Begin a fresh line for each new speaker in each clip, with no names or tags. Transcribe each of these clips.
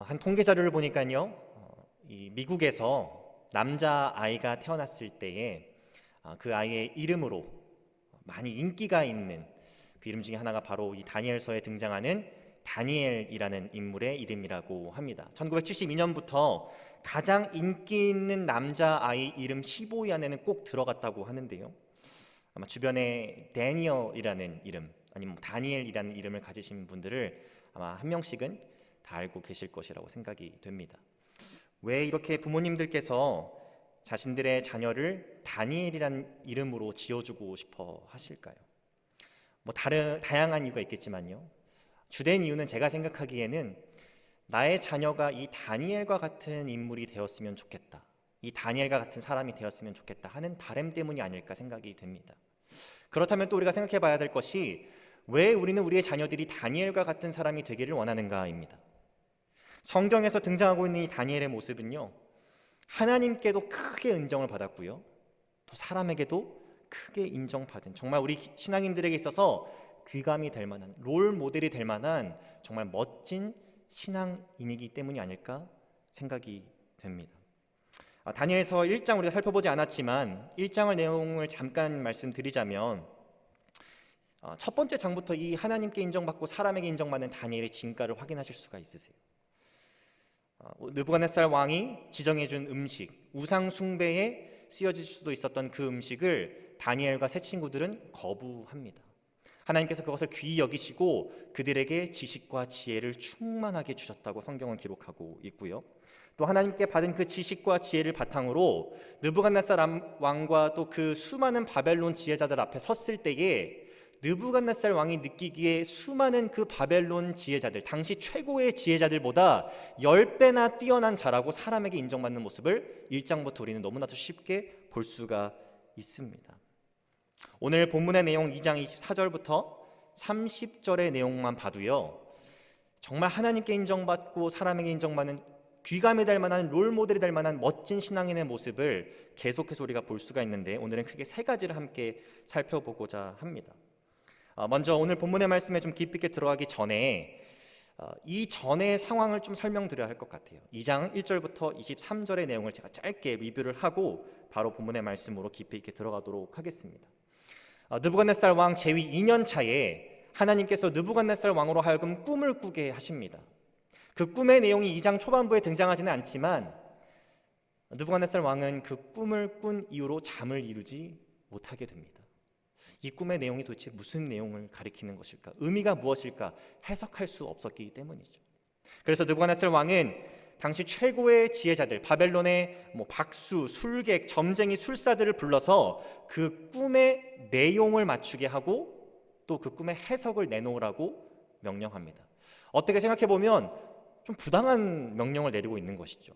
한 통계 자료를 보니까요, 이 미국에서 남자 아이가 태어났을 때에 그 아이의 이름으로 많이 인기가 있는 그 이름 중에 하나가 바로 이 다니엘서에 등장하는 다니엘이라는 인물의 이름이라고 합니다. 1972년부터 가장 인기 있는 남자 아이 이름 15위 안에는 꼭 들어갔다고 하는데요. 아마 주변에 데니얼이라는 이름 아니면 다니엘이라는 이름을 가지신 분들을 아마 한 명씩은 다 알고 계실 것이라고 생각이 됩니다. 왜 이렇게 부모님들께서 자신들의 자녀를 다니엘이라는 이름으로 지어주고 싶어 하실까요? 다양한 이유가 있겠지만요. 주된 이유는 제가 생각하기에는 나의 자녀가 이 다니엘과 같은 인물이 되었으면 좋겠다, 이 다니엘과 같은 사람이 되었으면 좋겠다 하는 바람 때문이 아닐까 생각이 됩니다. 그렇다면 또 우리가 생각해 봐야 될 것이 왜 우리는 우리의 자녀들이 다니엘과 같은 사람이 되기를 원하는가입니다. 성경에서 등장하고 있는 이 다니엘의 모습은요, 하나님께도 크게 인정을 받았고요, 또 사람에게도 크게 인정받은, 정말 우리 신앙인들에게 있어서 귀감이 될 만한, 롤 모델이 될 만한 정말 멋진 신앙인이기 때문이 아닐까 생각이 됩니다. 다니엘서 1장 우리가 살펴보지 않았지만 1장의 내용을 잠깐 말씀드리자면, 첫 번째 장부터 이 하나님께 인정받고 사람에게 인정받는 다니엘의 진가를 확인하실 수가 있으세요. 느부갓네살 왕이 지정해준 음식, 우상 숭배에 쓰여질 수도 있었던 그 음식을 다니엘과 세 친구들은 거부합니다. 하나님께서 그것을 귀히 여기시고 그들에게 지식과 지혜를 충만하게 주셨다고 성경은 기록하고 있고요. 또 하나님께 받은 그 지식과 지혜를 바탕으로 느부갓네살 왕과 또 그 수많은 바벨론 지혜자들 앞에 섰을 때에 느부갓네살 왕이 느끼기에 수많은 그 바벨론 지혜자들, 당시 최고의 지혜자들보다 10배나 뛰어난 자라고 사람에게 인정받는 모습을 1장부터 우리는 너무나도 쉽게 볼 수가 있습니다. 오늘 본문의 내용 2장 24절부터 30절의 내용만 봐도요, 정말 하나님께 인정받고 사람에게 인정받는, 귀감이 될 만한, 롤모델이 될 만한 멋진 신앙인의 모습을 계속해서 우리가 볼 수가 있는데, 오늘은 크게 세 가지를 함께 살펴보고자 합니다. 먼저 오늘 본문의 말씀에 좀 깊이 있게 들어가기 전에 이 전의 상황을 좀 설명드려야 할 것 같아요. 2장 1절부터 23절의 내용을 제가 짧게 리뷰를 하고 바로 본문의 말씀으로 깊이 있게 들어가도록 하겠습니다. 느부갓네살 왕 재위 2년 차에 하나님께서 느부갓네살 왕으로 하여금 꿈을 꾸게 하십니다. 그 꿈의 내용이 2장 초반부에 등장하지는 않지만 느부갓네살 왕은 그 꿈을 꾼 이후로 잠을 이루지 못하게 됩니다. 이 꿈의 내용이 도대체 무슨 내용을 가리키는 것일까? 의미가 무엇일까? 해석할 수 없었기 때문이죠. 그래서 느부갓네살 왕은 당시 최고의 지혜자들, 바벨론의 박수, 술객, 점쟁이, 술사들을 불러서 그 꿈의 내용을 맞추게 하고 또 그 꿈의 해석을 내놓으라고 명령합니다. 어떻게 생각해 보면 좀 부당한 명령을 내리고 있는 것이죠.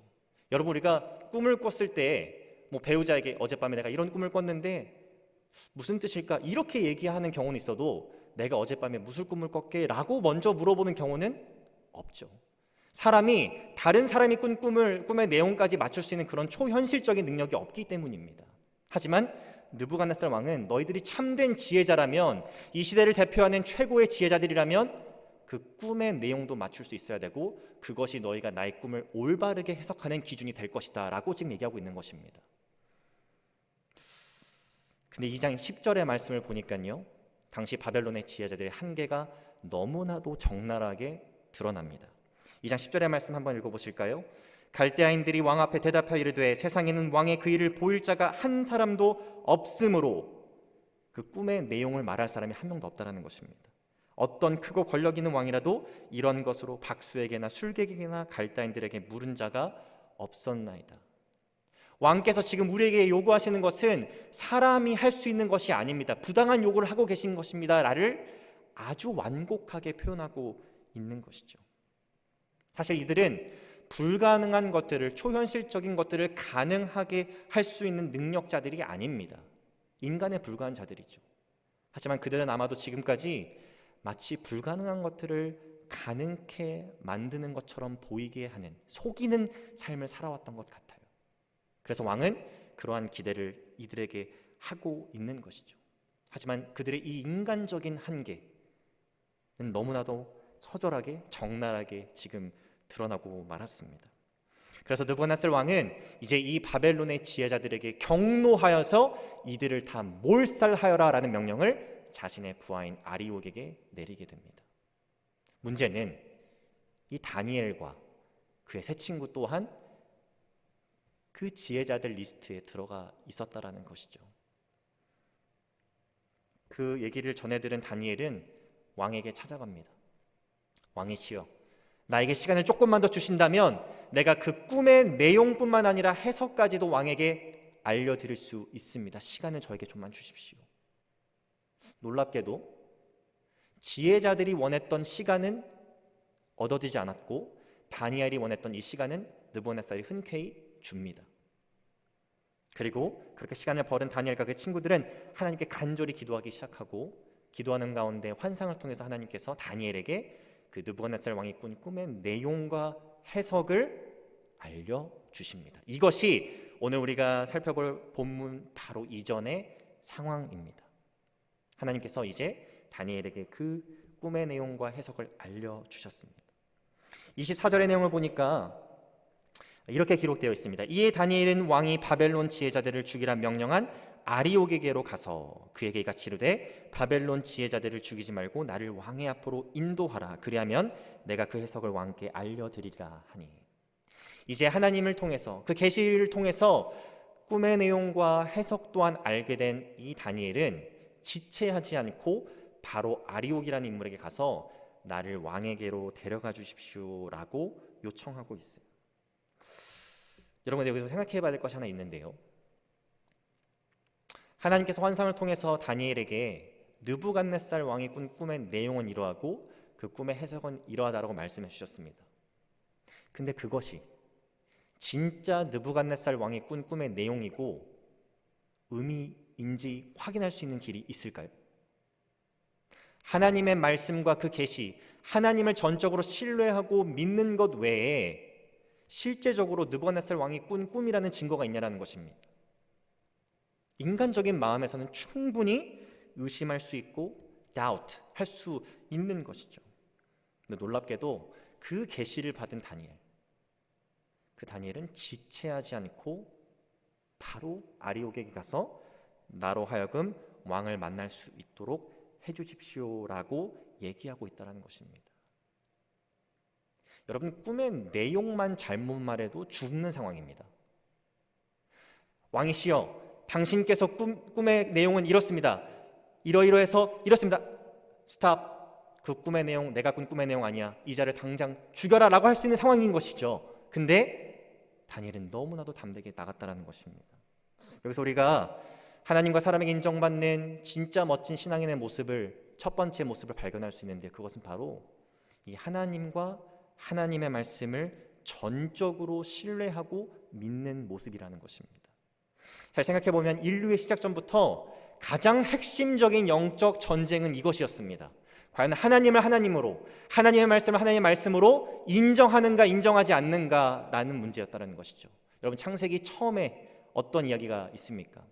여러분, 우리가 꿈을 꿨을 때 배우자에게 어젯밤에 내가 이런 꿈을 꿨는데 무슨 뜻일까? 이렇게 얘기하는 경우는 있어도 내가 어젯밤에 무슨 꿈을 꿨게? 라고 먼저 물어보는 경우는 없죠. 사람이 다른 사람이 꾼 꿈의 내용까지 맞출 수 있는 그런 초현실적인 능력이 없기 때문입니다. 하지만 느부갓네살 왕은 너희들이 참된 지혜자라면, 이 시대를 대표하는 최고의 지혜자들이라면 그 꿈의 내용도 맞출 수 있어야 되고 그것이 너희가 나의 꿈을 올바르게 해석하는 기준이 될 것이다 라고 지금 얘기하고 있는 것입니다. 근데 2장 10절의 말씀을 보니까요, 당시 바벨론의 지혜자들의 한계가 너무나도 적나라하게 드러납니다. 2장 10절의 말씀 한번 읽어보실까요? 갈대아인들이 왕 앞에 대답하여 이르되 세상에는 왕의 그 일을 보일 자가 한 사람도 없으므로, 그 꿈의 내용을 말할 사람이 한 명도 없다라는 것입니다. 어떤 크고 권력 있는 왕이라도 이런 것으로 박수에게나 술객에게나 갈대아인들에게 물은 자가 없었나이다. 왕께서 지금 우리에게 요구하시는 것은 사람이 할 수 있는 것이 아닙니다. 부당한 요구를 하고 계신 것입니다 라를 아주 완곡하게 표현하고 있는 것이죠. 사실 이들은 불가능한 것들을, 초현실적인 것들을 가능하게 할 수 있는 능력자들이 아닙니다. 인간에 불과한 자들이죠. 하지만 그들은 아마도 지금까지 마치 불가능한 것들을 가능케 만드는 것처럼 보이게 하는, 속이는 삶을 살아왔던 것 같아요. 그래서 왕은 그러한 기대를 이들에게 하고 있는 것이죠. 하지만 그들의 이 인간적인 한계는 너무나도 처절하게, 적나라하게 지금 드러나고 말았습니다. 그래서 느부갓네살 왕은 이제 이 바벨론의 지혜자들에게 경노하여서 이들을 다 몰살하여라라는 명령을 자신의 부하인 아리옥에게 내리게 됩니다. 문제는 이 다니엘과 그의 세 친구 또한 그 지혜자들 리스트에 들어가 있었다라는 것이죠. 그 얘기를 전해들은 다니엘은 왕에게 찾아갑니다. 왕이시여, 나에게 시간을 조금만 더 주신다면 내가 그 꿈의 내용뿐만 아니라 해석까지도 왕에게 알려드릴 수 있습니다. 시간을 저에게 좀만 주십시오. 놀랍게도 지혜자들이 원했던 시간은 얻어지지 않았고 다니엘이 원했던 이 시간은 느부갓네살이 흔쾌히 줍니다. 그리고 그렇게 시간을 벌은 다니엘과 그 친구들은 하나님께 간절히 기도하기 시작하고 기도하는 가운데 환상을 통해서 하나님께서 다니엘에게 그 느부갓네살 왕이 꾼 꿈의 내용과 해석을 알려주십니다. 이것이 오늘 우리가 살펴볼 본문 바로 이전의 상황입니다. 하나님께서 이제 다니엘에게 그 꿈의 내용과 해석을 알려주셨습니다. 24절의 내용을 보니까 이렇게 기록되어 있습니다. 이에 다니엘은 왕이 바벨론 지혜자들을 죽이라 명령한 아리옥에게로 가서 그에게 이같이 이르되 바벨론 지혜자들을 죽이지 말고 나를 왕의 앞으로 인도하라. 그리하면 내가 그 해석을 왕께 알려드리리라 하니. 이제 하나님을 통해서 그 계시를 통해서 꿈의 내용과 해석 또한 알게 된 이 다니엘은 지체하지 않고 바로 아리옥이라는 인물에게 가서 나를 왕에게로 데려가 주십시오라고 요청하고 있어요. 여러분, 여기서 생각해 봐야 될 것이 하나 있는데요. 하나님께서 환상을 통해서 다니엘에게 느부갓네살 왕이 꾼 꿈의 내용은 이러하고 그 꿈의 해석은 이러하다라고 말씀해 주셨습니다. 근데 그것이 진짜 느부갓네살 왕이 꾼 꿈의 내용이고 의미인지 확인할 수 있는 길이 있을까요? 하나님의 말씀과 그 계시, 하나님을 전적으로 신뢰하고 믿는 것 외에 실제적으로 느부갓네살 왕이 꾼 꿈이라는 증거가 있냐라는 것입니다. 인간적인 마음에서는 충분히 의심할 수 있고 doubt 할 수 있는 것이죠. 근데 놀랍게도 그 계시를 받은 다니엘, 그 다니엘은 지체하지 않고 바로 아리옥에게 가서 나로 하여금 왕을 만날 수 있도록 해주십시오라고 얘기하고 있다는 것입니다. 여러분, 꿈의 내용만 잘못 말해도 죽는 상황입니다. 왕이시여, 당신께서 꿈의 내용은 이렇습니다. 이러이러해서 이렇습니다. 스탑. 그 꿈의 내용, 내가 꾼 꿈의 내용 아니야. 이 자를 당장 죽여라 라고 할 수 있는 상황인 것이죠. 근데 다니엘은 너무나도 담대하게 나갔다는 것입니다. 여기서 우리가 하나님과 사람에게 인정받는 진짜 멋진 신앙인의 모습을, 첫 번째 모습을 발견할 수 있는데, 그것은 바로 이 하나님과 하나님의 말씀을 전적으로 신뢰하고 믿는 모습이라는 것입니다. 잘 생각해보면 인류의 시작 전부터 가장 핵심적인 영적 전쟁은 이것이었습니다. 과연 하나님을 하나님으로, 하나님의 말씀을 하나님의 말씀으로 인정하는가 인정하지 않는가라는 문제였다는 것이죠. 여러분, 창세기 처음에 어떤 이야기가 있습니까?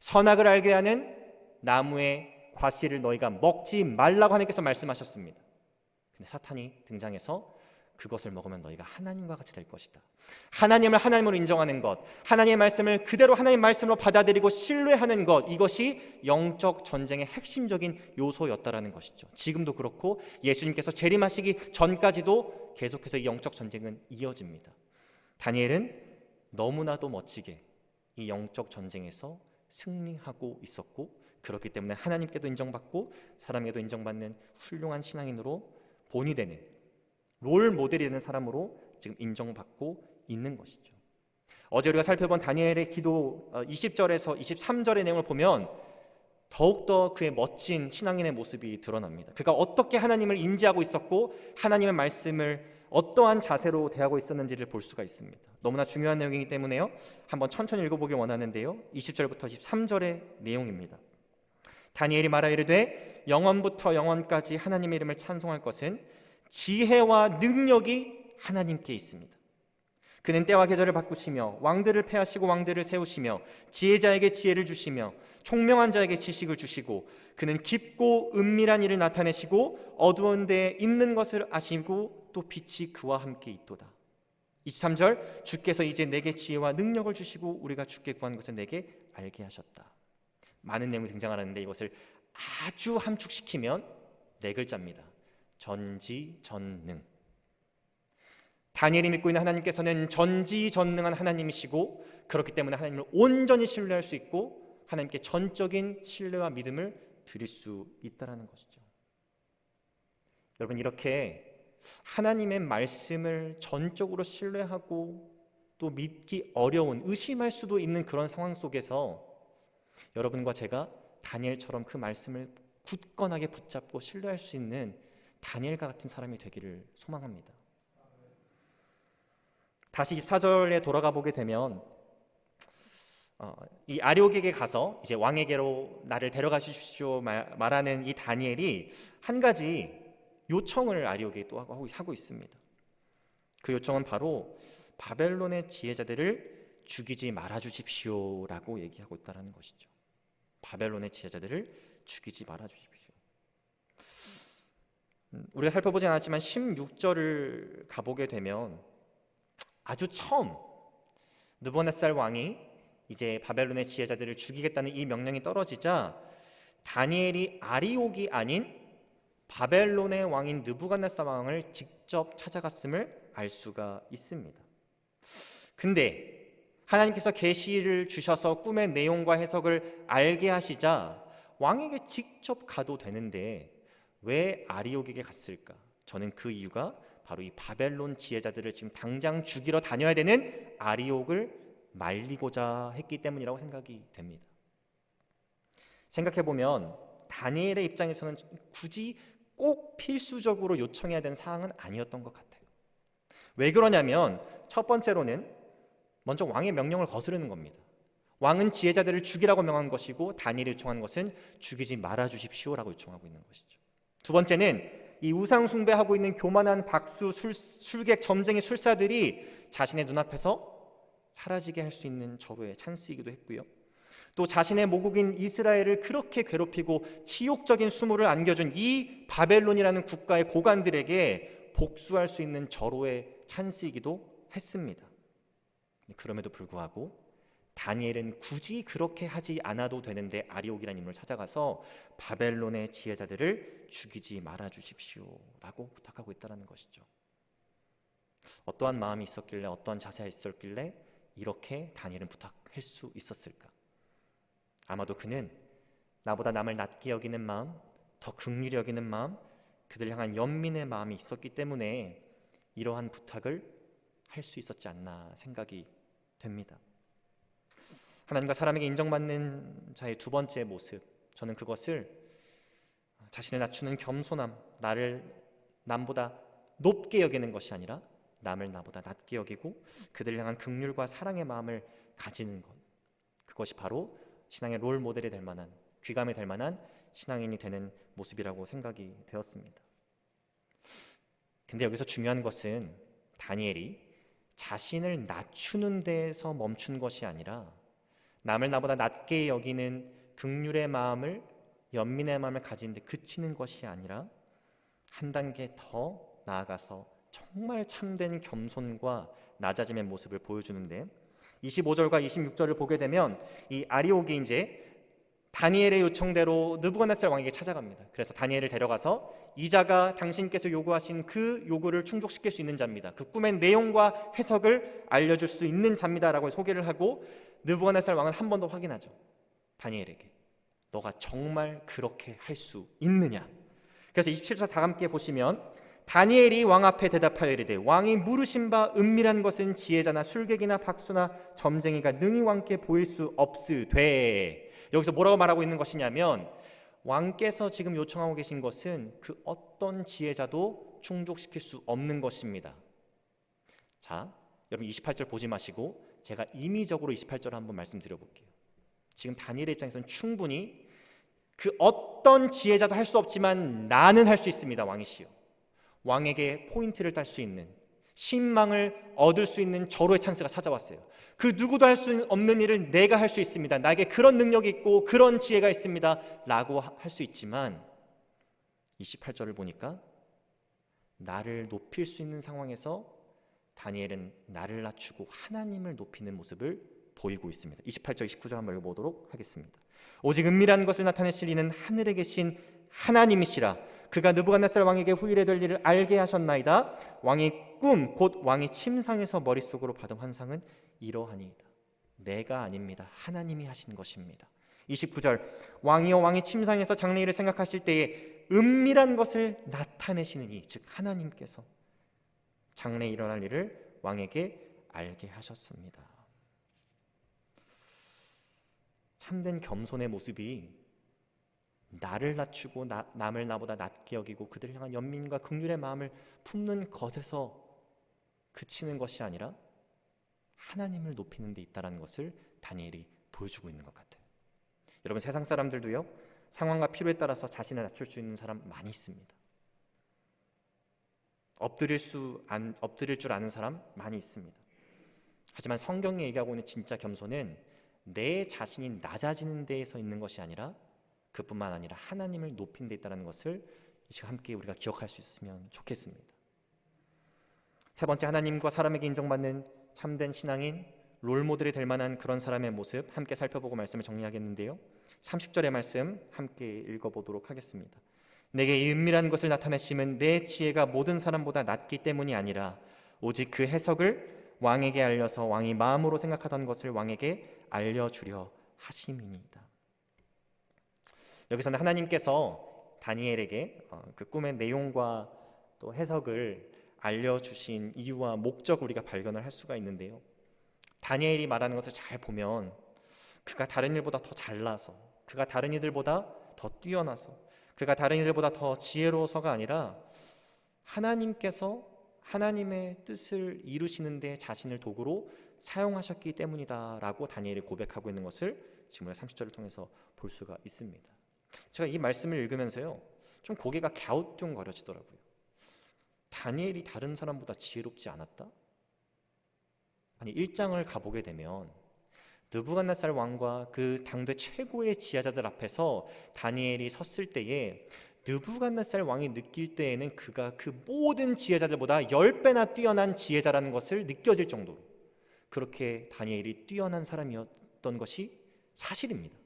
선악을 알게 하는 나무의 과실을 너희가 먹지 말라고 하나님께서 말씀하셨습니다. 근데 사탄이 등장해서 그것을 먹으면 너희가 하나님과 같이 될 것이다. 하나님을 하나님으로 인정하는 것, 하나님의 말씀을 그대로 하나님의 말씀으로 받아들이고 신뢰하는 것, 이것이 영적 전쟁의 핵심적인 요소였다라는 것이죠. 지금도 그렇고 예수님께서 재림하시기 전까지도 계속해서 이 영적 전쟁은 이어집니다. 다니엘은 너무나도 멋지게 이 영적 전쟁에서 승리하고 있었고, 그렇기 때문에 하나님께도 인정받고 사람에게도 인정받는 훌륭한 신앙인으로 본이 되는, 롤 모델이 되는 사람으로 지금 인정받고 있는 것이죠. 어제 우리가 살펴본 다니엘의 기도 20절에서 23절의 내용을 보면 더욱더 그의 멋진 신앙인의 모습이 드러납니다. 그가 어떻게 하나님을 인지하고 있었고 하나님의 말씀을 어떠한 자세로 대하고 있었는지를 볼 수가 있습니다. 너무나 중요한 내용이기 때문에요, 한번 천천히 읽어보길 원하는데요, 20절부터 23절의 내용입니다. 다니엘이 말하 이르되 영원부터 영원까지 하나님의 이름을 찬송할 것은 지혜와 능력이 하나님께 있습니다. 그는 때와 계절을 바꾸시며 왕들을 패하시고 왕들을 세우시며 지혜자에게 지혜를 주시며 총명한 자에게 지식을 주시고, 그는 깊고 은밀한 일을 나타내시고 어두운 데에 있는 것을 아시고 또 빛이 그와 함께 있도다. 23절, 주께서 이제 내게 지혜와 능력을 주시고 우리가 주께 구한 것을 내게 알게 하셨다. 많은 내용이 등장하는데 이것을 아주 함축시키면 네 글자입니다. 전지전능. 다니엘이 믿고 있는 하나님께서는 전지전능한 하나님이시고, 그렇기 때문에 하나님을 온전히 신뢰할 수 있고 하나님께 전적인 신뢰와 믿음을 드릴 수 있다는 것이죠. 여러분, 이렇게 하나님의 말씀을 전적으로 신뢰하고 또 믿기 어려운, 의심할 수도 있는 그런 상황 속에서 여러분과 제가 다니엘처럼 그 말씀을 굳건하게 붙잡고 신뢰할 수 있는 다니엘과 같은 사람이 되기를 소망합니다. 다시 24절에 돌아가 보게 되면 이 아리옥에게 가서 이제 왕에게로 나를 데려가 주십시오 말하는 이 다니엘이 한 가지 요청을 아리옥에게 또 하고 있습니다. 그 요청은 바로 바벨론의 지혜자들을 죽이지 말아 주십시오라고 얘기하고 있다는 것이죠. 바벨론의 지혜자들을 죽이지 말아 주십시오. 우리가 살펴보지 않았지만 16절을 가보게 되면 아주 처음 느부갓네살 왕이 이제 바벨론의 지혜자들을 죽이겠다는 이 명령이 떨어지자 다니엘이 아리옥이 아닌 바벨론의 왕인 느부갓네살 왕을 직접 찾아갔음을 알 수가 있습니다. 근데 하나님께서 계시를 주셔서 꿈의 내용과 해석을 알게 하시자 왕에게 직접 가도 되는데 왜 아리옥에게 갔을까? 저는 그 이유가 바로 이 바벨론 지혜자들을 지금 당장 죽이러 다녀야 되는 아리옥을 말리고자 했기 때문이라고 생각이 됩니다. 생각해보면 다니엘의 입장에서는 굳이 꼭 필수적으로 요청해야 되는 사항은 아니었던 것 같아요. 왜 그러냐면 첫 번째로는 먼저 왕의 명령을 거스르는 겁니다. 왕은 지혜자들을 죽이라고 명한 것이고 다니엘이 요청하는 것은 죽이지 말아 주십시오라고 요청하고 있는 것이죠. 두 번째는 이 우상 숭배하고 있는 교만한 박수, 술객, 점쟁이 술사들이 자신의 눈앞에서 사라지게 할 수 있는 절호의 찬스이기도 했고요. 또 자신의 모국인 이스라엘을 그렇게 괴롭히고 치욕적인 수모를 안겨준 이 바벨론이라는 국가의 고관들에게 복수할 수 있는 절호의 찬스이기도 했습니다. 그럼에도 불구하고 다니엘은 굳이 그렇게 하지 않아도 되는데 아리옥이라는 인물을 찾아가서 바벨론의 지혜자들을 죽이지 말아 주십시오라고 부탁하고 있다는 것이죠. 어떠한 마음이 있었길래, 어떠한 자세가 있었길래 이렇게 다니엘은 부탁할 수 있었을까? 아마도 그는 나보다 남을 낮게 여기는 마음, 더 긍휼히 여기는 마음, 그들을 향한 연민의 마음이 있었기 때문에 이러한 부탁을 할 수 있었지 않나 생각이 됩니다. 하나님과 사람에게 인정받는 자의 두 번째 모습, 저는 그것을 자신을 낮추는 겸손함, 나를 남보다 높게 여기는 것이 아니라 남을 나보다 낮게 여기고 그들을 향한 긍휼과 사랑의 마음을 가지는 것, 그것이 바로 신앙의 롤 모델이 될 만한, 귀감이 될 만한 신앙인이 되는 모습이라고 생각이 되었습니다. 근데 여기서 중요한 것은 다니엘이 자신을 낮추는 데에서 멈춘 것이 아니라 남을 나보다 낮게 여기는 긍휼의 마음을, 연민의 마음을 가진 데 그치는 것이 아니라 한 단계 더 나아가서 정말 참된 겸손과 낮아짐의 모습을 보여주는데 25절과 26절을 보게 되면 이 아리옥이 이제 다니엘의 요청대로 느부갓네살 왕에게 찾아갑니다. 그래서 다니엘을 데려가서 이 자가 당신께서 요구하신 그 요구를 충족시킬 수 있는 자입니다. 그 꿈의 내용과 해석을 알려줄 수 있는 자입니다라고 소개를 하고 느부갓네살 왕은 한 번 더 확인하죠. 다니엘에게 너가 정말 그렇게 할 수 있느냐? 그래서 27절 다 함께 보시면 다니엘이 왕 앞에 대답하여 이르되 왕이 물으신 바 은밀한 것은 지혜자나 술객이나 박수나 점쟁이가 능히 왕께 보일 수 없으되. 여기서 뭐라고 말하고 있는 것이냐면 왕께서 지금 요청하고 계신 것은 그 어떤 지혜자도 충족시킬 수 없는 것입니다. 자, 여러분 28절 보지 마시고 제가 임의적으로 28절을 한번 말씀드려 볼게요. 지금 다니엘의 입장에서는 충분히 그 어떤 지혜자도 할 수 없지만 나는 할 수 있습니다. 왕이시여. 왕에게 포인트를 딸 수 있는, 신망을 얻을 수 있는 절호의 찬스가 찾아왔어요. 그 누구도 할 수 없는 일을 내가 할 수 있습니다. 나에게 그런 능력이 있고 그런 지혜가 있습니다 라고 할 수 있지만 28절을 보니까 나를 높일 수 있는 상황에서 다니엘은 나를 낮추고 하나님을 높이는 모습을 보이고 있습니다. 28절 29절 한번 읽어보도록 하겠습니다. 오직 은밀한 것을 나타내실 이는 하늘에 계신 하나님이시라. 그가 느부갓네살 왕에게 후일에 될 일을 알게 하셨나이다. 왕의 꿈 곧 왕이 침상에서 머릿속으로 받은 환상은 이러하니이다. 내가 아닙니다. 하나님이 하신 것입니다. 29절 왕이여 왕이 침상에서 장래일을 생각하실 때에 은밀한 것을 나타내시는 즉 하나님께서 장래에 일어날 일을 왕에게 알게 하셨습니다. 참된 겸손의 모습이 나를 낮추고 남을 나보다 낮게 여기고 그들을 향한 연민과 긍휼의 마음을 품는 것에서 그치는 것이 아니라 하나님을 높이는 데 있다는 것을 다니엘이 보여주고 있는 것 같아요. 여러분, 세상 사람들도요, 상황과 필요에 따라서 자신을 낮출 수 있는 사람 많이 있습니다. 엎드릴 줄 아는 사람 많이 있습니다. 하지만 성경이 얘기하고 있는 진짜 겸손은 내 자신이 낮아지는 데에서 있는 것이 아니라 그뿐만 아니라 하나님을 높이는 데 있다는 것을 이 시간 함께 우리가 기억할 수 있으면 좋겠습니다. 세 번째, 하나님과 사람에게 인정받는 참된 신앙인 롤모델이 될 만한 그런 사람의 모습 함께 살펴보고 말씀을 정리하겠는데요, 30절의 말씀 함께 읽어보도록 하겠습니다. 내게 이 은밀한 것을 나타내심은 내 지혜가 모든 사람보다 낮기 때문이 아니라 오직 그 해석을 왕에게 알려서 왕이 마음으로 생각하던 것을 왕에게 알려주려 하심이니이다. 여기서는 하나님께서 다니엘에게 그 꿈의 내용과 또 해석을 알려주신 이유와 목적을 우리가 발견을 할 수가 있는데요, 다니엘이 말하는 것을 잘 보면 그가 다른 일보다 더 잘나서, 그가 다른 이들보다 더 뛰어나서, 그가 다른 이들보다 더 지혜로워서가 아니라 하나님께서 하나님의 뜻을 이루시는 데 자신을 도구로 사용하셨기 때문이다라고 다니엘이 고백하고 있는 것을 지금 우리가 30절을 통해서 볼 수가 있습니다. 제가 이 말씀을 읽으면서요, 좀 고개가 갸우뚱거려지더라고요. 다니엘이 다른 사람보다 지혜롭지 않았다? 아니, 1장을 가보게 되면 느부갓네살 왕과 그 당대 최고의 지혜자들 앞에서 다니엘이 섰을 때에 느부갓네살 왕이 느낄 때에는 그가 그 모든 지혜자들보다 10배나 뛰어난 지혜자라는 것을 느껴질 정도로 그렇게 다니엘이 뛰어난 사람이었던 것이 사실입니다.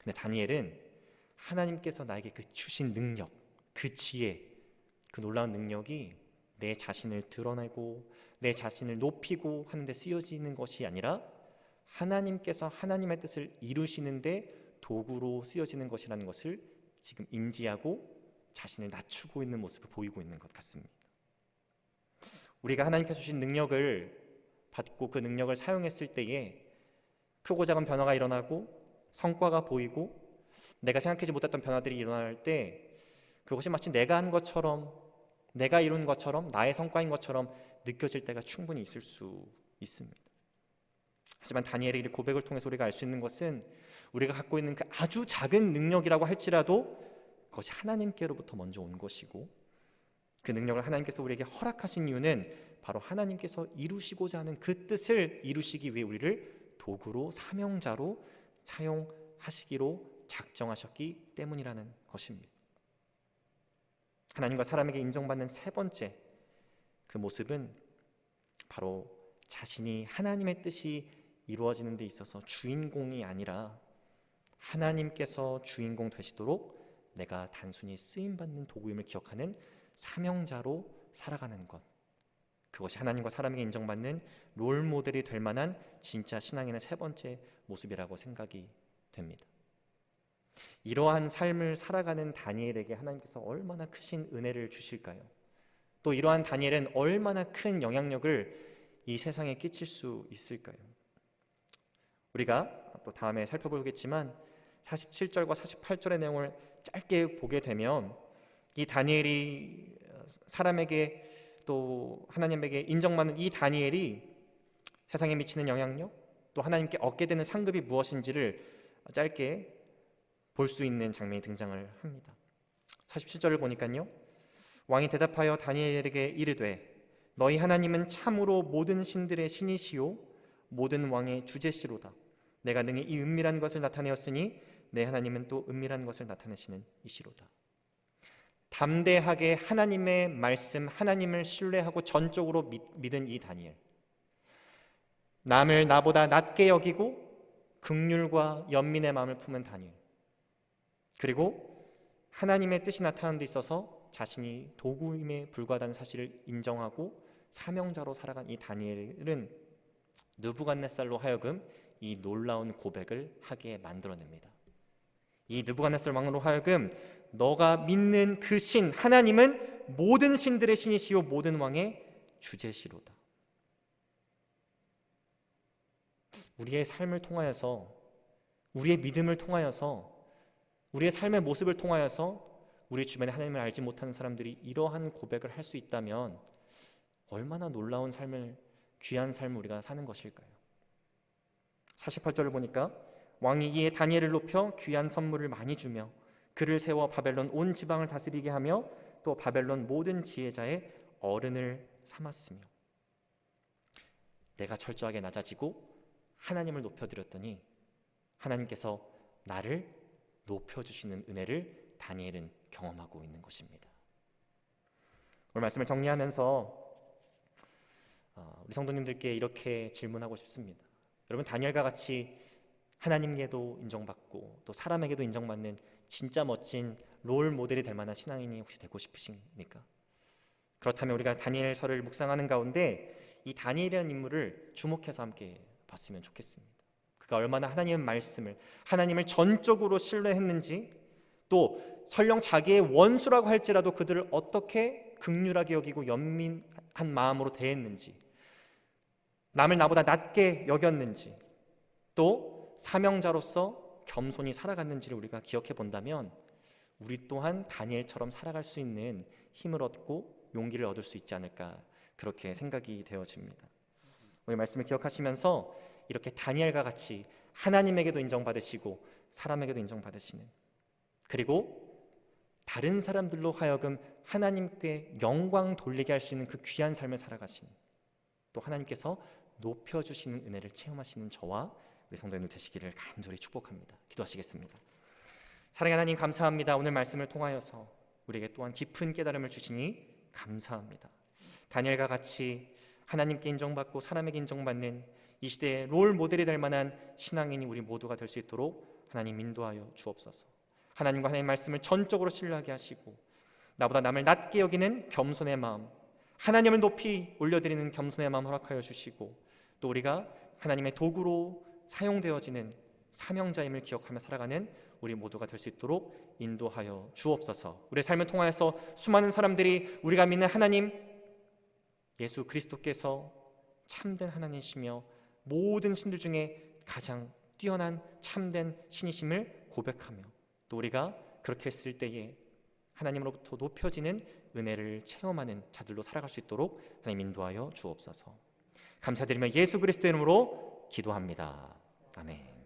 근데 다니엘은 하나님께서 나에게 그 주신 능력, 그 지혜, 그 놀라운 능력이 내 자신을 드러내고 내 자신을 높이고 하는데 쓰여지는 것이 아니라 하나님께서 하나님의 뜻을 이루시는데 도구로 쓰여지는 것이라는 것을 지금 인지하고 자신을 낮추고 있는 모습을 보이고 있는 것 같습니다. 우리가 하나님께서 주신 능력을 받고 그 능력을 사용했을 때에 크고 작은 변화가 일어나고 성과가 보이고 내가 생각하지 못했던 변화들이 일어날 때 그것이 마치 내가 한 것처럼, 내가 이룬 것처럼, 나의 성과인 것처럼 느껴질 때가 충분히 있을 수 있습니다. 하지만 다니엘의 이 고백을 통해서 우리가 알 수 있는 것은 우리가 갖고 있는 그 아주 작은 능력이라고 할지라도 그것이 하나님께로부터 먼저 온 것이고, 그 능력을 하나님께서 우리에게 허락하신 이유는 바로 하나님께서 이루시고자 하는 그 뜻을 이루시기 위해 우리를 도구로, 사명자로 사용하시기로 작정하셨기 때문이라는 것입니다. 하나님과 사람에게 인정받는 세 번째 그 모습은 바로 자신이 하나님의 뜻이 이루어지는 데 있어서 주인공이 아니라 하나님께서 주인공 되시도록 내가 단순히 쓰임받는 도구임을 기억하는 사명자로 살아가는 것, 그것이 하나님과 사람에게 인정받는 롤모델이 될 만한 진짜 신앙인의 세 번째 모습이라고 생각이 됩니다. 이러한 삶을 살아가는 다니엘에게 하나님께서 얼마나 크신 은혜를 주실까요? 또 이러한 다니엘은 얼마나 큰 영향력을 이 세상에 끼칠 수 있을까요? 우리가 또 다음에 살펴보겠지만 47절과 48절의 내용을 짧게 보게 되면 이 다니엘이 사람에게 또 하나님에게 인정받는 이 다니엘이 세상에 미치는 영향력, 또 하나님께 얻게 되는 상급이 무엇인지를 짧게 볼 수 있는 장면이 등장을 합니다. 47절을 보니까요, 왕이 대답하여 다니엘에게 이르되 너희 하나님은 참으로 모든 신들의 신이시요 모든 왕의 주제시로다. 내가 능히 이 은밀한 것을 나타내었으니 내 하나님은 또 은밀한 것을 나타내시는 이시로다. 담대하게 하나님의 말씀, 하나님을 신뢰하고 전적으로 믿은 이 다니엘, 남을 나보다 낮게 여기고 긍휼과 연민의 마음을 품은 다니엘, 그리고 하나님의 뜻이 나타나는 데 있어서 자신이 도구임에 불과하다는 사실을 인정하고 사명자로 살아간 이 다니엘은 느부갓네살로 하여금 이 놀라운 고백을 하게 만들어냅니다. 이 느부갓네살 왕으로 하여금 너가 믿는 그 신 하나님은 모든 신들의 신이시요 모든 왕의 주제시로다. 우리의 삶을 통하여서, 우리의 믿음을 통하여서, 우리의 삶의 모습을 통하여서 우리 주변에 하나님을 알지 못하는 사람들이 이러한 고백을 할 수 있다면 얼마나 놀라운 삶을, 귀한 삶을 우리가 사는 것일까요? 48절을 보니까 왕이 이에 다니엘을 높여 귀한 선물을 많이 주며 그를 세워 바벨론 온 지방을 다스리게 하며 또 바벨론 모든 지혜자의 어른을 삼았으며, 내가 철저하게 낮아지고 하나님을 높여드렸더니 하나님께서 나를 높여주시는 은혜를 다니엘은 경험하고 있는 것입니다. 오늘 말씀을 정리하면서 우리 성도님들께 이렇게 질문하고 싶습니다. 여러분, 다니엘과 같이 하나님께도 인정받고 또 사람에게도 인정받는 진짜 멋진 롤 모델이 될 만한 신앙인이 혹시 되고 싶으십니까? 그렇다면 우리가 다니엘서를 묵상하는 가운데 이 다니엘이라는 인물을 주목해서 함께 봤으면 좋겠습니다. 그가 얼마나 하나님의 말씀을, 하나님을 전적으로 신뢰했는지, 또 설령 자기의 원수라고 할지라도 그들을 어떻게 긍휼하게 여기고 연민한 마음으로 대했는지, 남을 나보다 낮게 여겼는지, 또 사명자로서 겸손히 살아갔는지를 우리가 기억해 본다면 우리 또한 다니엘처럼 살아갈 수 있는 힘을 얻고 용기를 얻을 수 있지 않을까, 그렇게 생각이 되어집니다. 오늘 말씀을 기억하시면서 이렇게 다니엘과 같이 하나님에게도 인정받으시고 사람에게도 인정받으시는, 그리고 다른 사람들로 하여금 하나님께 영광 돌리게 할 수 있는 그 귀한 삶을 살아가시는, 또 하나님께서 높여주시는 은혜를 체험하시는 저와 우리 성도님들 되시기를 간절히 축복합니다. 기도하시겠습니다. 사랑하는 하나님, 감사합니다. 오늘 말씀을 통하여서 우리에게 또한 깊은 깨달음을 주시니 감사합니다. 다니엘과 같이 하나님께 인정받고 사람에게 인정받는 이 시대의 롤 모델이 될 만한 신앙인이 우리 모두가 될 수 있도록 하나님 인도하여 주옵소서. 하나님과 하나님의 말씀을 전적으로 신뢰하게 하시고 나보다 남을 낮게 여기는 겸손의 마음, 하나님을 높이 올려드리는 겸손의 마음 허락하여 주시고, 또 우리가 하나님의 도구로 사용되어지는 사명자임을 기억하며 살아가는 우리 모두가 될 수 있도록 인도하여 주옵소서. 우리의 삶을 통하여서 수많은 사람들이 우리가 믿는 하나님 예수 그리스도께서 참된 하나님이시며 모든 신들 중에 가장 뛰어난 참된 신이심을 고백하며, 또 우리가 그렇게 했을 때에 하나님으로부터 높여지는 은혜를 체험하는 자들로 살아갈 수 있도록 하나님 인도하여 주옵소서. 감사드리며 예수 그리스도의 이름으로 기도합니다. 아멘.